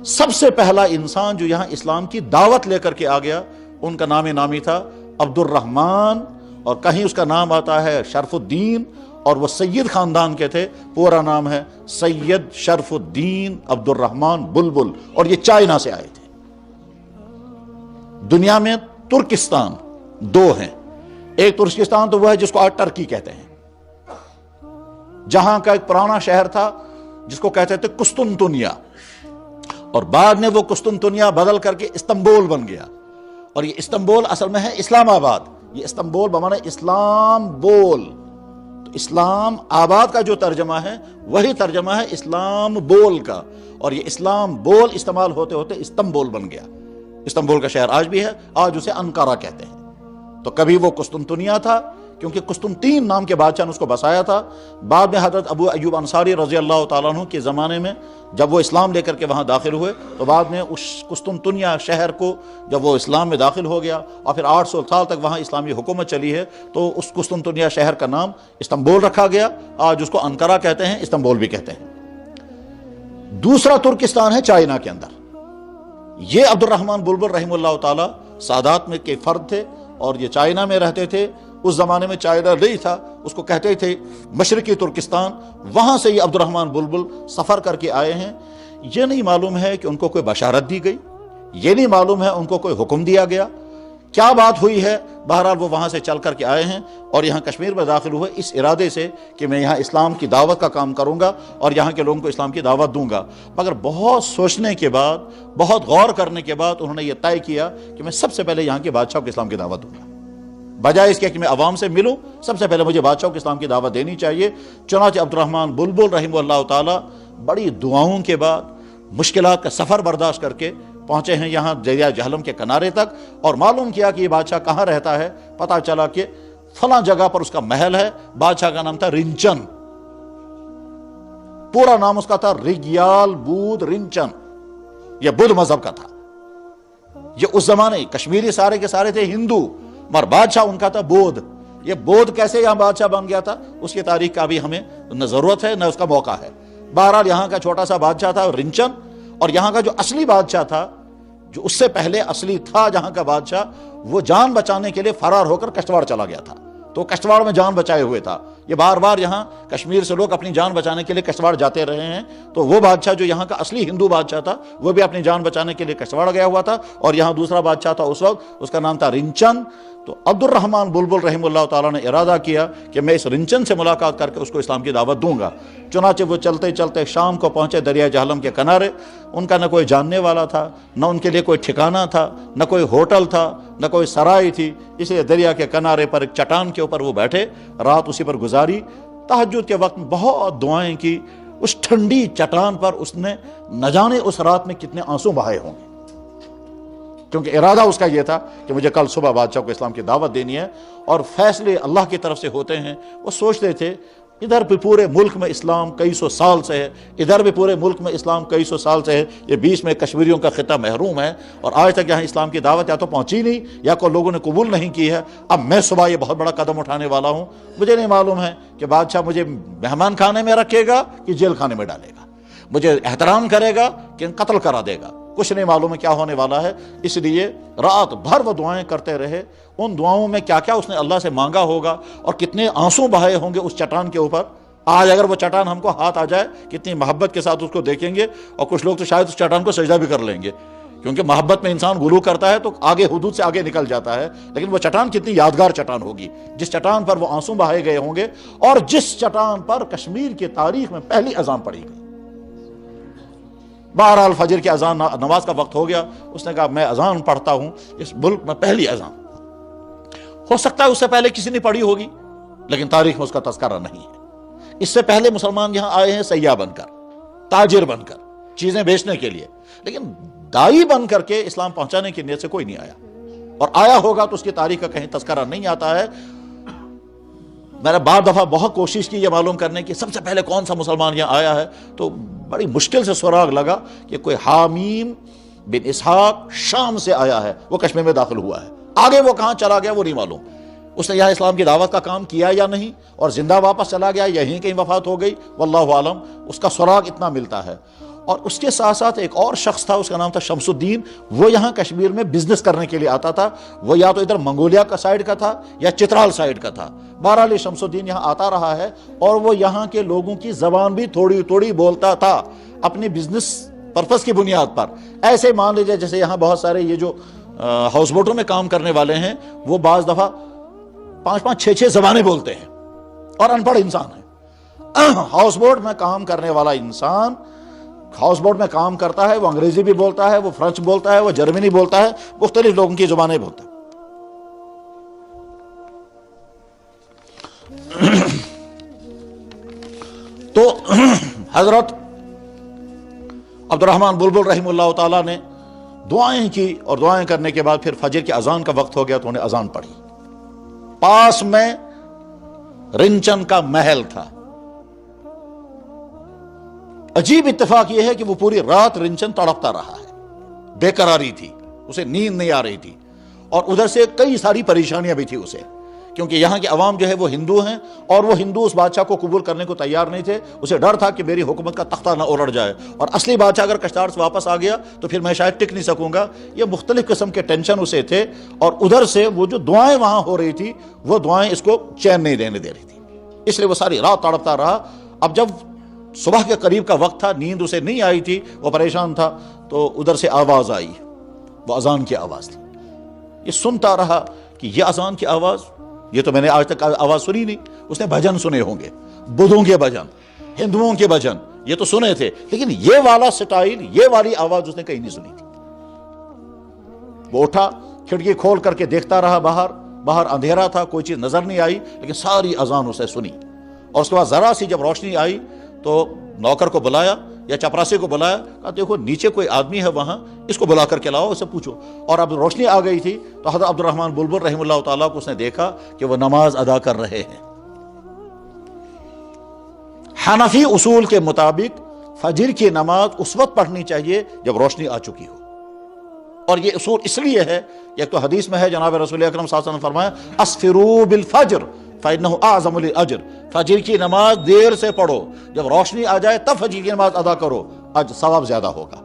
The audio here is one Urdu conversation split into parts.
سب سے پہلا انسان جو یہاں اسلام کی دعوت لے کر کے آ گیا ان کا نام نامی تھا عبد الرحمن، اور کہیں اس کا نام آتا ہے شرف الدین، اور وہ سید خاندان کے تھے، پورا نام ہے سید شرف الدین عبد الرحمن بلبل، اور یہ چائنا سے آئے تھے۔ دنیا میں ترکستان دو ہیں، ایک ترکستان تو وہ ہے جس کو آج ٹرکی کہتے ہیں، جہاں کا ایک پرانا شہر تھا جس کو کہتے تھے قسطنطنیہ، اور بعد میں وہ قسطنطنیہ بدل کر کے استنبول بن گیا، اور یہ استنبول اصل میں ہے اسلام آباد۔ یہ استنبول بمعنی اسلام بول، تو اسلام آباد کا جو ترجمہ ہے وہی ترجمہ ہے اسلام بول کا، اور یہ اسلام بول استعمال ہوتے ہوتے استنبول بن گیا۔ استنبول کا شہر آج بھی ہے، آج اسے انقرہ کہتے ہیں۔ تو کبھی وہ قسطنطنیہ تھا کیونکہ قسطنطین نام کے بادشاہ نے اس کو بسایا تھا۔ بعد میں حضرت ابو ایوب انصاری رضی اللہ تعالیٰ عنہ کے زمانے میں جب وہ اسلام لے کر کے وہاں داخل ہوئے تو بعد میں اس قسطنطنیہ شہر کو جب وہ اسلام میں داخل ہو گیا اور پھر 800 سال تک وہاں اسلامی حکومت چلی ہے، تو اس قسطنطنیہ شہر کا نام استنبول رکھا گیا، آج اس کو انقرہ کہتے ہیں، استنبول بھی کہتے ہیں۔ دوسرا ترکستان ہے چائنا کے اندر۔ یہ عبد الرحمن بلبل رحمہ اللہ تعالیٰ سادات میں کے فرد تھے، اور یہ چائنا میں رہتے تھے۔ اس زمانے میں چائنا نہیں تھا، اس کو کہتے تھے مشرقی ترکستان۔ وہاں سے یہ عبد الرحمن بلبل سفر کر کے آئے ہیں۔ یہ نہیں معلوم ہے کہ ان کو کوئی بشارت دی گئی، یہ نہیں معلوم ہے ان کو کوئی حکم دیا گیا، کیا بات ہوئی ہے۔ بہرحال وہ وہاں سے چل کر کے آئے ہیں اور یہاں کشمیر میں داخل ہوئے اس ارادے سے کہ میں یہاں اسلام کی دعوت کا کام کروں گا اور یہاں کے لوگوں کو اسلام کی دعوت دوں گا۔ مگر بہت سوچنے کے بعد، بہت غور کرنے کے بعد انہوں نے یہ طے کیا کہ میں سب سے پہلے یہاں کے بادشاہ کو اسلام کی دعوت دوں گا، بجائے اس کے کہ میں عوام سے ملوں، سب سے پہلے مجھے بادشاہ کو اسلام کی دعوت دینی چاہیے۔ چنانچہ عبد الرحمن بلبل رحمہ اللہ تعالیٰ بڑی دعاؤں کے بعد مشکلات کا سفر برداشت کر کے پہنچے ہیں یہاں دریا جہلم کے کنارے تک، اور معلوم کیا کہ یہ بادشاہ کہاں رہتا ہے۔ پتہ چلا کہ فلاں جگہ پر اس کا محل ہے۔ بادشاہ کا نام تھا رنچن، پورا نام اس کا تھا رگیال بود رنچن، یہ بدھ مذہب کا تھا۔ یہ اس زمانے کشمیری سارے کے سارے تھے ہندو، مگر بادشاہ ان کا تھا بودھ۔ یہ بودھ کیسے یہاں بادشاہ بن گیا تھا اس کی تاریخ کا بھی ہمیں نہ ضرورت ہے نہ اس کا موقع ہے۔ بہرحال یہاں کا چھوٹا سا بادشاہ تھا رنچن، اور یہاں کا جو اصلی بادشاہ تھا، جو اس سے پہلے اصلی تھا جہاں کا بادشاہ، وہ جان بچانے کے لیے فرار ہو کر کشتواڑ چلا گیا تھا، تو کشتواڑ میں جان بچائے ہوئے تھا۔ یہ بار بار یہاں کشمیر سے لوگ اپنی جان بچانے کے لیے کشتواڑ جاتے رہے ہیں، تو وہ بادشاہ جو یہاں کا اصلی ہندو بادشاہ تھا وہ بھی اپنی جان بچانے کے لیے کشتواڑ گیا ہوا تھا، اور یہاں دوسرا بادشاہ تھا اس وقت، اس کا نام تھا رنچن۔ تو عبد الرحمن بلبل رحمہ اللہ تعالیٰ نے ارادہ کیا کہ میں اس رنچن سے ملاقات کر کے اس کو اسلام کی دعوت دوں گا۔ چنانچہ وہ چلتے چلتے شام کو پہنچے دریا جہلم کے کنارے۔ ان کا نہ کوئی جاننے والا تھا، نہ ان کے لیے کوئی ٹھکانہ تھا، نہ کوئی ہوٹل تھا، نہ کوئی سرائی تھی، اس لیے دریا کے کنارے پر ایک چٹان کے اوپر وہ بیٹھے، رات اسی پر گزاری۔ تہجد کے وقت بہت دعائیں کی۔ اس ٹھنڈی چٹان پر اس نے نہ جانے اس رات میں کتنے آنسو بہائے ہوں گے، کیونکہ ارادہ اس کا یہ تھا کہ مجھے کل صبح بادشاہ کو اسلام کی دعوت دینی ہے، اور فیصلے اللہ کی طرف سے ہوتے ہیں۔ وہ سوچتے تھے ادھر بھی پورے ملک میں اسلام کئی سو سال سے ہے، ادھر بھی پورے ملک میں اسلام کئی سو سال سے ہے، یہ بیچ میں کشمیریوں کا خطہ محروم ہے، اور آج تک یہاں اسلام کی دعوت یا تو پہنچی نہیں یا کوئی لوگوں نے قبول نہیں کی ہے۔ اب میں صبح یہ بہت بڑا قدم اٹھانے والا ہوں، مجھے نہیں معلوم ہے کہ بادشاہ مجھے مہمان خانے میں رکھے گا کہ جیل خانے میں ڈالے گا، مجھے احترام کرے گا کہ قتل کرا دے گا، کچھ نہیں معلوم ہے کیا ہونے والا ہے۔ اس لیے رات بھر وہ دعائیں کرتے رہے۔ ان دعاؤں میں کیا کیا اس نے اللہ سے مانگا ہوگا اور کتنے آنسو بہائے ہوں گے اس چٹان کے اوپر۔ آج اگر وہ چٹان ہم کو ہاتھ آ جائے کتنی محبت کے ساتھ اس کو دیکھیں گے، اور کچھ لوگ تو شاید اس چٹان کو سجدہ بھی کر لیں گے، کیونکہ محبت میں انسان غلو کرتا ہے تو آگے حدود سے آگے نکل جاتا ہے۔ لیکن وہ چٹان کتنی یادگار چٹان ہوگی جس چٹان پر وہ آنسو بہائے گئے ہوں گے، اور جس چٹان پر کشمیر کی تاریخ میں پہلی اذان پڑی گئی۔ بہرحال فجر کی اذان نماز کا وقت ہو گیا، اس نے کہا میں اذان پڑھتا ہوں، اس ملک میں پہلی اذان۔ ہو سکتا ہے اس سے پہلے کسی نے پڑھی ہوگی، لیکن تاریخ میں اس کا تذکرہ نہیں ہے۔ اس سے پہلے مسلمان یہاں آئے ہیں سیاح بن کر، تاجر بن کر، چیزیں بیچنے کے لیے، لیکن دائی بن کر کے اسلام پہنچانے کی نیت سے کوئی نہیں آیا، اور آیا ہوگا تو اس کی تاریخ کا کہیں تذکرہ نہیں آتا ہے۔ میں نے بعض دفعہ بہت کوشش کی یہ معلوم کرنے کی سب سے پہلے کون سا مسلمان یہاں آیا ہے، تو بڑی مشکل سے سراغ لگا کہ کوئی حامیم بن اسحاق شام سے آیا ہے، وہ کشمیر میں داخل ہوا ہے۔ آگے وہ کہاں چلا گیا وہ نہیں معلوم، اس نے یہاں اسلام کی دعوت کا کام کیا یا نہیں، اور زندہ واپس چلا گیا، یہیں کہیں وفات ہو گئی، واللہ عالم۔ اس کا سراغ اتنا ملتا ہے۔ اور اس کے ساتھ ساتھ ایک اور شخص تھا، اس کا نام تھا شمس الدین. وہ یہاں کشمیر میں بزنس کرنے کے لیے آتا تھا. وہ یا تو ادھر منگولیا کا سائڈ کا تھا یا چترال سائڈ کا تھا. بہرحال شمس الدین یہاں آتا رہا ہے اور وہ یہاں کے لوگوں کی زبان بھی تھوڑی تھوڑی بولتا تھا اپنی بزنس پرپس کی بنیاد پر. ایسے مان لیجیے جیسے یہاں بہت سارے یہ جو ہاؤس بوٹوں میں کام کرنے والے ہیں وہ بعض دفعہ 5 6 زبانیں بولتے ہیں اور ان پڑھ انسان ہے. ہاؤس بوٹ میں کام کرنے والا انسان ہاؤس بوٹ میں کام کرتا ہے، وہ انگریزی بھی بولتا ہے، وہ فرینچ بولتا ہے، وہ جرمنی بولتا ہے، مختلف لوگوں کی زبانیں بولتا ہے. تو حضرت عبد الرحمن بلبل رحمہ اللہ تعالیٰ نے دعائیں کی اور دعائیں کرنے کے بعد پھر فجر کی اذان کا وقت ہو گیا تو انہیں اذان پڑھی. پاس میں رنچن کا محل تھا. عجیب اتفاق یہ ہے کہ وہ پوری رات رنچن تڑپتا رہا ہے، بے قراری تھی، اسے نیند نہیں آ رہی تھی اور ادھر سے کئی ساری پریشانیاں بھی تھی اسے، کیونکہ یہاں کے عوام جو ہے وہ ہندو ہیں اور وہ ہندو اس بادشاہ کو قبول کرنے کو تیار نہیں تھے. اسے ڈر تھا کہ میری حکومت کا تختہ نہ الٹ جائے اور اصلی بادشاہ اگر کشتار سے واپس آ گیا تو پھر میں شاید ٹک نہیں سکوں گا. یہ مختلف قسم کے ٹینشن اسے تھے اور ادھر سے وہ جو دعائیں وہاں ہو رہی تھی وہ دعائیں اس کو چین نہیں دینے دے رہی تھی، اس لیے وہ ساری رات تڑپتا رہا. اب جب صبح کے قریب کا وقت تھا، نیند اسے نہیں آئی تھی، وہ پریشان تھا، تو ادھر سے آواز آئی، وہ اذان کی آواز تھی. یہ سنتا رہا کہ یہ اذان کی آواز، یہ تو میں نے آج تک آواز سنی نہیں. اس نے بھجن سنے ہوں گے، بدھوں کے بھجن، ہندوؤں کے بھجن، یہ تو سنے تھے، لیکن یہ والا سٹائل، یہ والی آواز اس نے کہیں نہیں سنی تھی. وہ اٹھا، کھڑکی کھول کر کے دیکھتا رہا باہر اندھیرا تھا، کوئی چیز نظر نہیں آئی، لیکن ساری اذان اسے سنی. اور اس کے بعد ذرا سی جب روشنی آئی تو نوکر کو بلایا یا چپراسی کو بلایا، کہا دیکھو نیچے کوئی آدمی ہے وہاں، اس کو بلا کر کے لاؤ، اسے پوچھو. اور اب روشنی آ گئی تھی تو حضرت عبد الرحمن بلبل رحمہ اللہ تعالیٰ کو اس نے دیکھا کہ وہ نماز ادا کر رہے ہیں. حنفی اصول کے مطابق فجر کی نماز اس وقت پڑھنی چاہیے جب روشنی آ چکی ہو. اور یہ اصول اس لیے ہے، ایک تو حدیث میں ہے جناب رسول اکرم صلی اللہ علیہ وسلم نے فرمایا اسفروا بالفجر فإنه أعظم للأجر، فجر کی نماز دیر سے پڑھو، جب روشنی آ جائے تب فجر کی نماز ادا کرو، ثواب زیادہ ہوگا.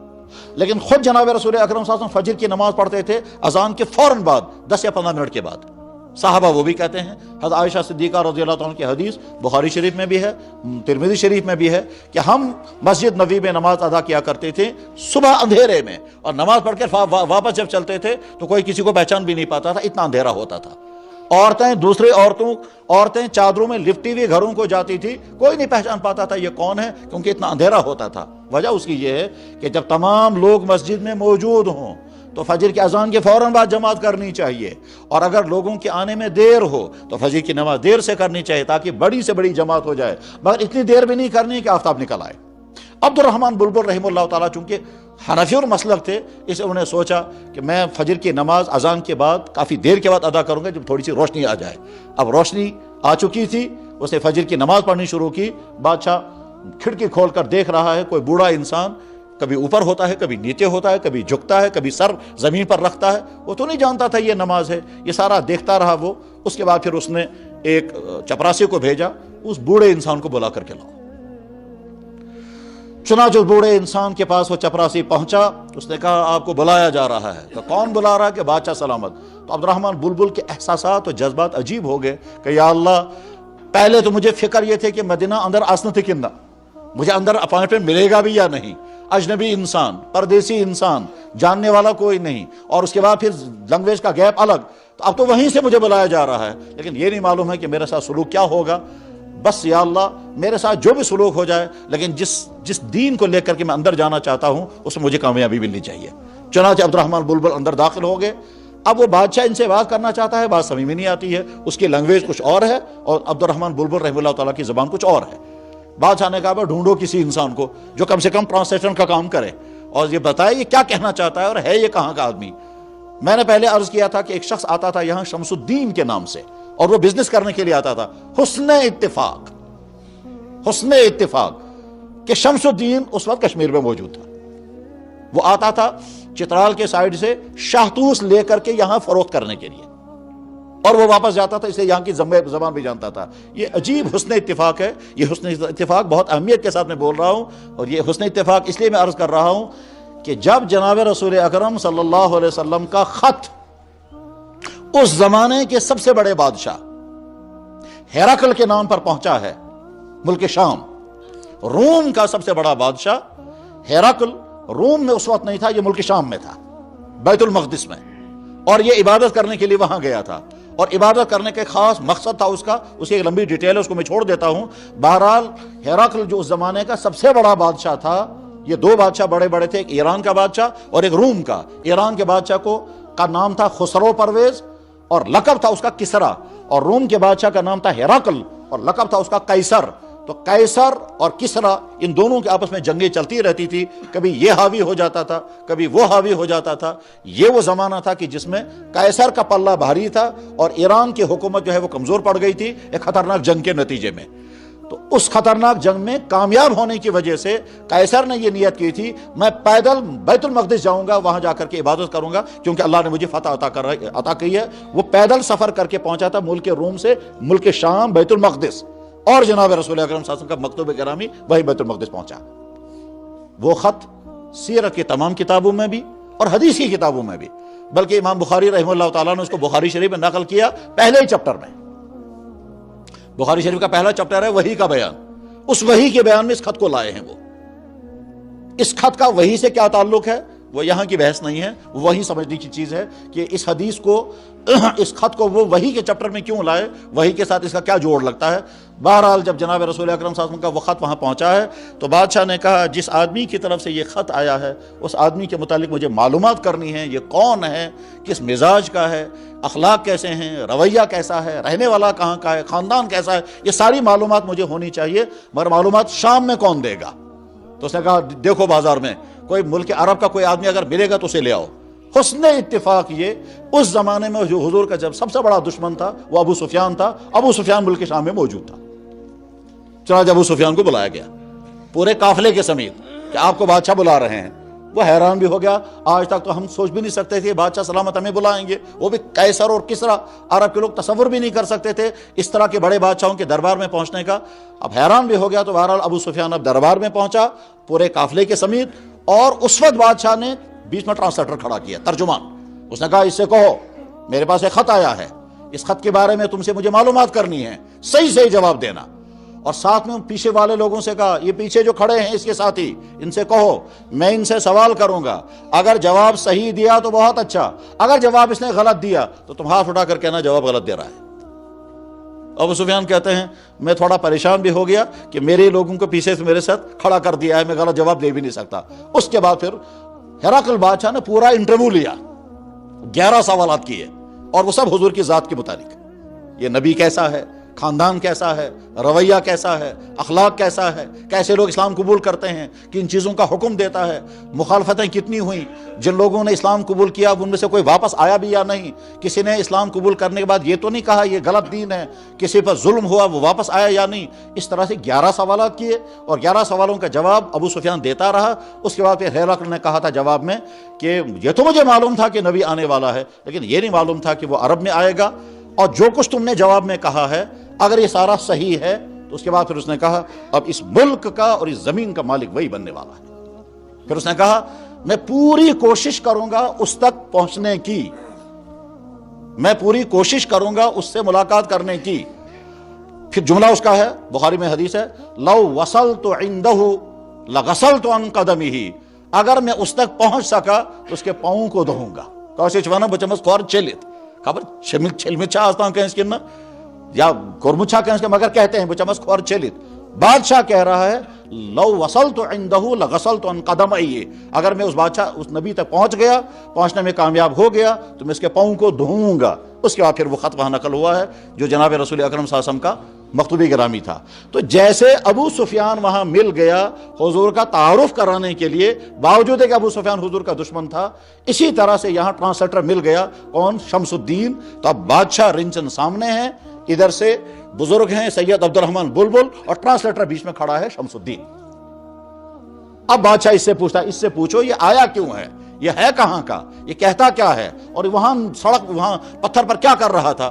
لیکن خود جناب رسول اکرم صلی اللہ علیہ وسلم فجر کی نماز پڑھتے تھے اذان کے فوراً بعد، 10 یا 15 منٹ کے بعد. صحابہ وہ بھی کہتے ہیں. حضرت عائشہ صدیقہ رضی اللہ عنہ کی حدیث بخاری شریف میں بھی ہے، ترمذی شریف میں بھی ہے کہ ہم مسجد نبوی میں نماز ادا کیا کرتے تھے صبح اندھیرے میں، اور نماز پڑھ کر واپس جب چلتے تھے تو کوئی کسی کو پہچان بھی نہیں پاتا تھا، اتنا اندھیرا ہوتا تھا. عورتیں چادروں میں لپٹی ہوئی گھروں کو جاتی تھی، کوئی نہیں پہچان پاتا تھا یہ کون ہے، کیونکہ اتنا اندھیرا ہوتا تھا. وجہ اس کی یہ ہے کہ جب تمام لوگ مسجد میں موجود ہوں تو فجر کی اذان کے فوراً بعد جماعت کرنی چاہیے، اور اگر لوگوں کے آنے میں دیر ہو تو فجر کی نماز دیر سے کرنی چاہیے تاکہ بڑی سے بڑی جماعت ہو جائے، مگر اتنی دیر بھی نہیں کرنی کہ آفتاب نکل آئے. عبد الرحمن بلبل رحمہ اللہ تعالیٰ چونکہ حنفی اور مسلک تھے، اس لیے انہوں نے سوچا کہ میں فجر کی نماز اذان کے بعد کافی دیر کے بعد ادا کروں گا جب تھوڑی سی روشنی آ جائے. اب روشنی آ چکی تھی، اس نے فجر کی نماز پڑھنی شروع کی. بادشاہ کھڑکی کھول کر دیکھ رہا ہے، کوئی بوڑھا انسان کبھی اوپر ہوتا ہے، کبھی نیچے ہوتا ہے، کبھی جھکتا ہے، کبھی سر زمین پر رکھتا ہے. وہ تو نہیں جانتا تھا یہ نماز ہے، یہ سارا دیکھتا رہا وہ. اس کے بعد پھر اس نے ایک چپراسی کو بھیجا، اس بوڑھے انسان کو بلا کر کے لاؤ. چنانچہ بوڑھے انسان کے پاس وہ چپراسی پہنچا، اس نے کہا آپ کو بلایا جا رہا ہے. تو کون بلا رہا ہے؟ کہ بادشاہ سلامت. تو عبد الرحمن بلبل کے احساسات اور جذبات عجیب ہو گئے کہ یا اللہ، پہلے تو مجھے فکر یہ تھے کہ مدینہ اندر آسنت کندا، مجھے اندر اپائنٹمنٹ ملے گا بھی یا نہیں، اجنبی انسان، پردیسی انسان، جاننے والا کوئی نہیں، اور اس کے بعد پھر لینگویج کا گیپ الگ. تو اب تو وہیں سے مجھے بلایا جا رہا ہے، لیکن یہ نہیں معلوم ہے کہ میرے ساتھ سلوک کیا ہوگا. بس یا اللہ میرے ساتھ جو بھی سلوک ہو جائے، لیکن جس دین کو لے کر کے میں اندر جانا چاہتا ہوں اس میں مجھے کامیابی ملنی چاہیے. چنانچہ عبد الرحمن بلبل اندر داخل ہو گئے. اب وہ بادشاہ ان سے بات کرنا چاہتا ہے، بات سمجھ میں نہیں آتی ہے، اس کی لینگویج کچھ اور ہے اور عبد الرحمن بلبل رحمہ اللہ تعالیٰ کی زبان کچھ اور ہے. بادشاہ نے کہا ڈھونڈو کسی انسان کو جو کم سے کم ٹرانسلیشن کا کام کرے اور یہ بتائے یہ کیا کہنا چاہتا ہے اور ہے یہ کہاں کا آدمی. میں نے پہلے عرض کیا تھا کہ ایک شخص آتا تھا یہاں شمس الدین کے نام سے، اور وہ بزنس کرنے کے لیے آتا تھا. حسن اتفاق کہ شمس الدین اس وقت کشمیر میں موجود تھا. وہ آتا تھا چترال کے سائیڈ سے شاہتوس لے کر کے یہاں فروخت کرنے کے لیے، اور وہ واپس جاتا تھا، اسے یہاں کی زبان بھی جانتا تھا۔ یہ عجیب حسن اتفاق ہے، یہ حسن اتفاق بہت اہمیت کے ساتھ میں بول رہا ہوں، اور یہ حسن اتفاق اس لیے میں عرض کر رہا ہوں کہ جب جناب رسول اکرم صلی اللہ علیہ وسلم کا خط اس زمانے کے سب سے بڑے بادشاہ ہیراکل کے نام پر پہنچا ہے، ملک شام، روم کا سب سے بڑا بادشاہ ہیراکل روم میں اس وقت نہیں تھا، یہ ملک شام میں تھا، بیت المقدس میں، اور یہ عبادت کرنے کے لیے وہاں گیا تھا، اور عبادت کرنے کے خاص مقصد تھا اس کا، اس کی ایک لمبی ڈیٹیل ہے، اس کو میں چھوڑ دیتا ہوں۔ بہرحال ہیراکل جو اس زمانے کا سب سے بڑا بادشاہ تھا، یہ دو بادشاہ بڑے بڑے تھے، ایک ایران کا بادشاہ اور ایک روم کا۔ ایران کے بادشاہ کا نام تھا خسرو پرویز اور لقب تھا اس کا کسرا، اور روم کے بادشاہ کا نام تھا ہیراکل اور لقب تھا اس کا قیصر۔ تو قیصر اور کسرا، ان دونوں کے آپس میں جنگیں چلتی رہتی تھی، کبھی یہ حاوی ہو جاتا تھا، کبھی وہ حاوی ہو جاتا تھا۔ یہ وہ زمانہ تھا کہ جس میں قیصر کا پلہ بھاری تھا اور ایران کی حکومت جو ہے وہ کمزور پڑ گئی تھی ایک خطرناک جنگ کے نتیجے میں۔ تو اس خطرناک جنگ میں کامیاب ہونے کی وجہ سے قیصر نے یہ نیت کی تھی، میں پیدل بیت المقدس جاؤں گا، وہاں جا کر کے عبادت کروں گا، کیونکہ اللہ نے مجھے فتح عطا کی ہے۔ وہ پیدل سفر کر کے پہنچا تھا ملک روم سے ملک شام، بیت المقدس، اور جناب رسول اکرم صلی اللہ علیہ وسلم کا مکتوب گرامی وہی بیت المقدس پہنچا۔ وہ خط سیرت کی تمام کتابوں میں بھی اور حدیث کی کتابوں میں بھی، بلکہ امام بخاری رحمہ اللہ تعالیٰ نے اس کو بخاری شریف میں نقل کیا پہلے ہی چپٹر میں۔ بخاری شریف کا پہلا چپٹر ہے وحی کا بیان، اس وحی کے بیان میں اس خط کو لائے ہیں۔ وہ اس خط کا وحی سے کیا تعلق ہے وہ یہاں کی بحث نہیں ہے، وہ وہی سمجھنے کی چیز ہے کہ اس حدیث کو، اس خط کو وہ وحی کے چپٹر میں کیوں لائے، وحی کے ساتھ اس کا کیا جوڑ لگتا ہے۔ بہرحال جب جناب رسول اکرم صلی اللہ علیہ وسلم کا وہ خط وہاں پہنچا ہے تو بادشاہ نے کہا جس آدمی کی طرف سے یہ خط آیا ہے اس آدمی کے متعلق مجھے معلومات کرنی ہے، یہ کون ہے، کس مزاج کا ہے، اخلاق کیسے ہیں، رویہ کیسا ہے، رہنے والا کہاں کا ہے، خاندان کیسا ہے، یہ ساری معلومات مجھے ہونی چاہیے، مگر معلومات شام میں کون دے گا؟ تو اس نے کہا دیکھو بازار میں کوئی ملک عرب کا کوئی آدمی اگر ملے گا تو اسے لے آؤ۔ حسن اتفاق یہ اس زمانے میں جو حضور کا جب سب سے بڑا دشمن تھا وہ ابو سفیان تھا، ابو سفیان ملک شام میں موجود تھا۔ چنانچہ ابو سفیان کو بلایا گیا پورے قافلے کے سمیت کہ آپ کو بادشاہ بلا رہے ہیں۔ وہ حیران بھی ہو گیا، آج تک تو ہم سوچ بھی نہیں سکتے تھے بادشاہ سلامت ہمیں بلائیں گے، وہ بھی قیصر اور کسرا، عرب کے لوگ تصور بھی نہیں کر سکتے تھے اس طرح کے بڑے بادشاہوں کے دربار میں پہنچنے کا۔ اب حیران بھی ہو گیا، تو بہرحال ابو سفیان اب دربار میں پہنچا پورے قافلے کے سمیت، اور اس وقت بادشاہ نے بیچ میں ٹرانسلیٹر کھڑا کیا، ترجمان۔ اس نے کہا اس سے کہو میرے پاس ایک خط آیا ہے، اس خط کے بارے میں تم سے مجھے معلومات کرنی ہے، صحیح صحیح جواب دینا۔ اور ساتھ میں پیچھے والے لوگوں سے کہا یہ پیچھے جو کھڑے ہیں اس کے ساتھی، ان سے کہو میں ان سے سوال کروں گا، اگر جواب صحیح دیا تو بہت اچھا، اگر جواب اس نے غلط دیا تو تم ہاتھ اٹھا کر کہنا جواب غلط دے رہا ہے۔ ابو سفیان کہتے ہیں میں تھوڑا پریشان بھی ہو گیا کہ میرے لوگوں کو پیچھے سے میرے ساتھ کھڑا کر دیا ہے، میں غلط جواب دے بھی نہیں سکتا۔ اس کے بعد پھر ہیراکل بادشاہ نے پورا انٹرویو لیا، 11 سوالات کیے، اور وہ سب حضور کی ذات کے متعلق، یہ نبی کیسا ہے، خاندان کیسا ہے، رویہ کیسا ہے، اخلاق کیسا ہے، کیسے لوگ اسلام قبول کرتے ہیں، کن چیزوں کا حکم دیتا ہے، مخالفتیں کتنی ہوئیں، جن لوگوں نے اسلام قبول کیا ان میں سے کوئی واپس آیا بھی یا نہیں، کسی نے اسلام قبول کرنے کے بعد یہ تو نہیں کہا یہ غلط دین ہے، کسی پر ظلم ہوا وہ واپس آیا یا نہیں۔ اس طرح سے 11 سوالات کیے، اور 11 سوالوں کا جواب ابو سفیان دیتا رہا۔ اس کے بعد پھر ہیراکل نے کہا تھا جواب میں کہ یہ تو مجھے معلوم تھا کہ نبی آنے والا ہے، لیکن یہ نہیں معلوم تھا کہ وہ عرب میں آئے گا، اور جو کچھ تم نے جواب میں کہا ہے اگر یہ سارا صحیح ہے تو اس کے بعد پھر اس نے کہا اب اس ملک کا اور اس زمین کا مالک وہی بننے والا ہے۔ پھر اس نے کہا میں پوری کوشش کروں گا اس تک پہنچنے کی، میں پوری کوشش کروں گا اس سے ملاقات کرنے کی۔ پھر جملہ اس کا ہے، بخاری میں حدیث ہے، لو وصلت عنده لغسلت عن قدمه، اگر میں اس تک پہنچ سکا تو اس کے پاؤں کو دھوؤں گا۔ کاسے چوانا بچمس خور چلت خبر چھلمچا آستا کہیں اس کے نا یا گرمچا کہیں اس کے، مگر کہتے ہیں بچمس خور چلت۔ بادشاہ کہہ رہا ہے لو وصلت عنده لغسلت عن قدمه، اگر میں اس بادشاہ اس نبی تک پہنچ گیا، پہنچنے میں کامیاب ہو گیا تو میں اس کے پاؤں کو دھوؤں گا۔ اس کے بعد پھر وہ خط وہاں نقل ہوا ہے جو جناب رسول اکرم صلی اللہ علیہ وسلم کا مکتوبی گرامی تھا۔ تو جیسے ابو سفیان وہاں مل گیا حضور کا تعارف کرانے کے لیے، باوجود کہ ابو سفیان حضور کا دشمن تھا، اسی طرح سے یہاں ٹرانسلیٹر مل گیا، کون؟ شمس الدین۔ تو اب بادشاہ رنچن سامنے ہیں، ادھر سے بزرگ ہیں سید عبد الرحمن بلبل، اور ٹرانسلیٹر بیچ میں کھڑا ہے شمس الدین۔ اب بادشاہ اس سے پوچھتا ہے اس سے پوچھو یہ آیا کیوں ہے، یہ ہے کہاں کا، یہ کہتا کیا ہے، اور وہاں سڑک وہاں پتھر پر کیا کر رہا تھا؟